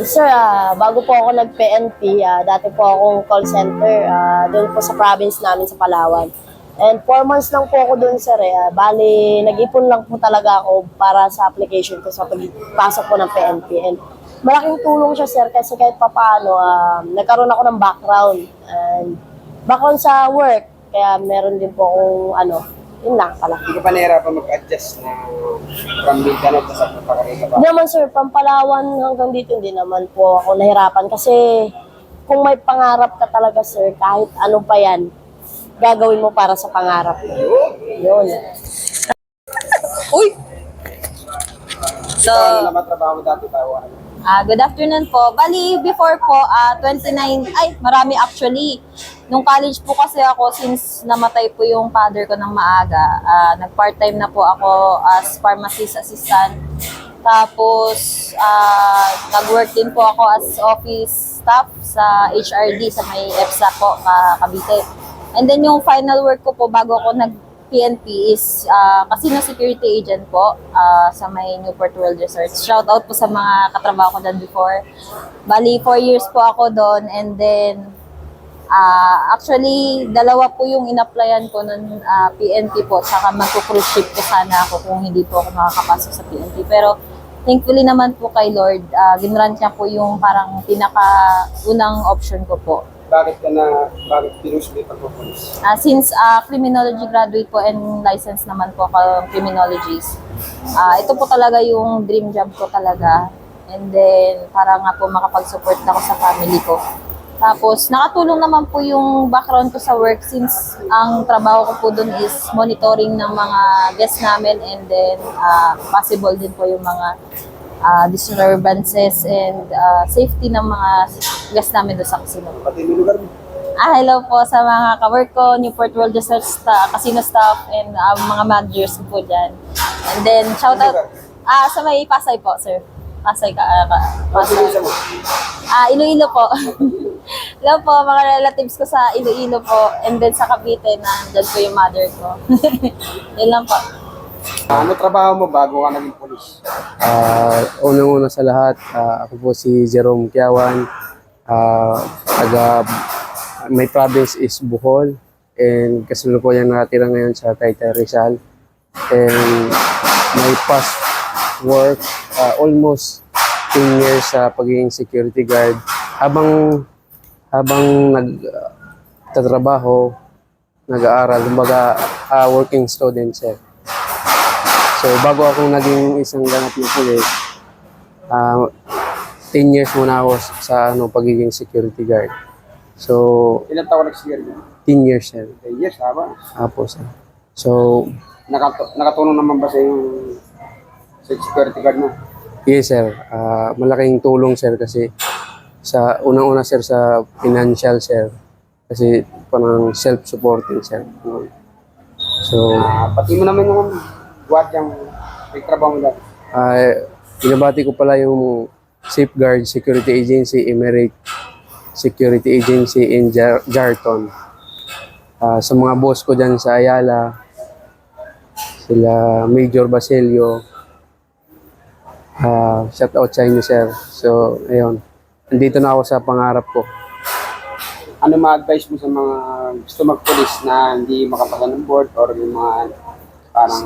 Sir, bago po ako nag-PNP, dati po akong call center doon po sa province namin sa Palawan. And 4 months lang po ako doon, sir. Bali, nag-ipon lang po talaga ako para sa application ko sa pagpasok po ng PNP. And malaking tulong siya, sir, kasi kahit papaano, nagkaroon ako ng background. And background sa work, kaya meron din po akong yun lang pala. Hindi ka pa nahirapan mag-adjust na from Mindanao sa pagkakaroon ba? Hindi naman, sir, Pampalawan hanggang dito hindi naman po ako nahirapan kasi kung may pangarap ka talaga, sir, kahit ano pa yan, gagawin mo para sa pangarap mo. Yun. Uy! So, Ano naman trabaho mo dati ba? good afternoon po. Bali, before po, 29, marami actually. Nung college po kasi ako, since namatay po yung father ko ng maaga, nag-part-time na po ako as pharmacist assistant. Tapos, nag-work din po ako as office staff sa HRD sa may EPSA po, Cavite. And then yung final work ko po bago ako nag-PNP is casino security agent po sa may Newport World Resort. Shout out po sa mga katrabaho ko doon before. Bali, 4 years po ako doon, and then actually, dalawa po yung in-applyan ko nun PNP po, saka magpo-cruise ship po sana ako kung hindi po ako makakapasok sa PNP. Pero thankfully naman po kay Lord, ginrant niya po yung parang pinaka-unang option ko po. Bakit pinus mo yung pagpupulis? Since criminology graduate po and license naman po ako criminologies, ito po talaga yung dream job ko talaga. And then, para nga po makapag-support ako sa family ko. Tapos, nakatulong naman po yung background ko sa work since ang trabaho ko po dun is monitoring ng mga guests namin, and then possible din po yung mga disturbances and safety ng mga guests namin doon sa casino. Pati yung lugar mo? Hello po sa mga ka-work ko, Newport World Resort casino staff, and mga managers po dyan. And then, shout out sa may Pasay po, sir. Pasay Pasay. Iloilo po. Hello po, mga relatives ko sa Iloilo po, and then sa Cavite na dyan po yung mother ko. Yun lang po. Ano trabaho mo bago ka naging polis? Unang-una sa lahat, ako po si Jerome Kiawan. My province is Bohol, and kasalukuyan nakatira ngayon sa Taytay Rizal. And my past work, almost 10 years sa pagiging security guard. Habang nagtatrabaho, nag-aaral, kumbaga working student, sir. So, bago ako naging isang ganap ng pulis, 10 years muna ako sa pagiging security guard. So, Ilang taon nag-security? 10 years, sir. 10 years, haba. Apo, sir. So, Nakatulong naman ba sa yung security guard mo? yes, sir. Malaking tulong, sir, kasi sa unang-una, sir, sa financial, sir. Kasi parang self-supporting, sir. So, Pati mo naman yung guardiang trabaho mo dati. binabati ko pala yung Safeguard Security Agency, Emirate Security Agency in Jarton. Sa mga boss ko dyan sa Ayala, sila Major Basilio, shout out sa inyo, sir. So, ayun. Nandito na ako sa pangarap ko. Ano ma-advise mo sa mga gusto mag-police na hindi makapasa ng board or yung mga parang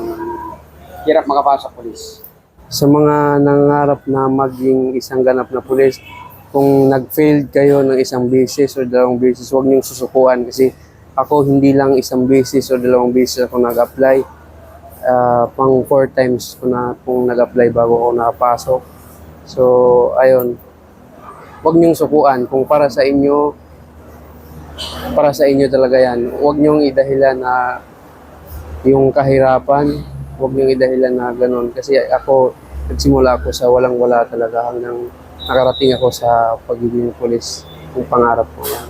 hirap makapasa sa police? Sa mga nangarap na maging isang ganap na pulis, kung nag-failed kayo ng isang beses o dalawang beses, huwag niyong susukuan, kasi ako hindi lang isang beses o dalawang beses ako nag-apply. Pang 4 times ko na kung nag-apply bago ako nakapasok. So, ayun. Huwag niyong sukuan. Kung para sa inyo talaga yan. Huwag niyong idahilan na yung kahirapan. Huwag niyong idahilan na ganun. Kasi ako, nagsimula ako sa walang-wala talaga hanggang nakarating ako sa pagiging pulis. Yung pangarap ko yan.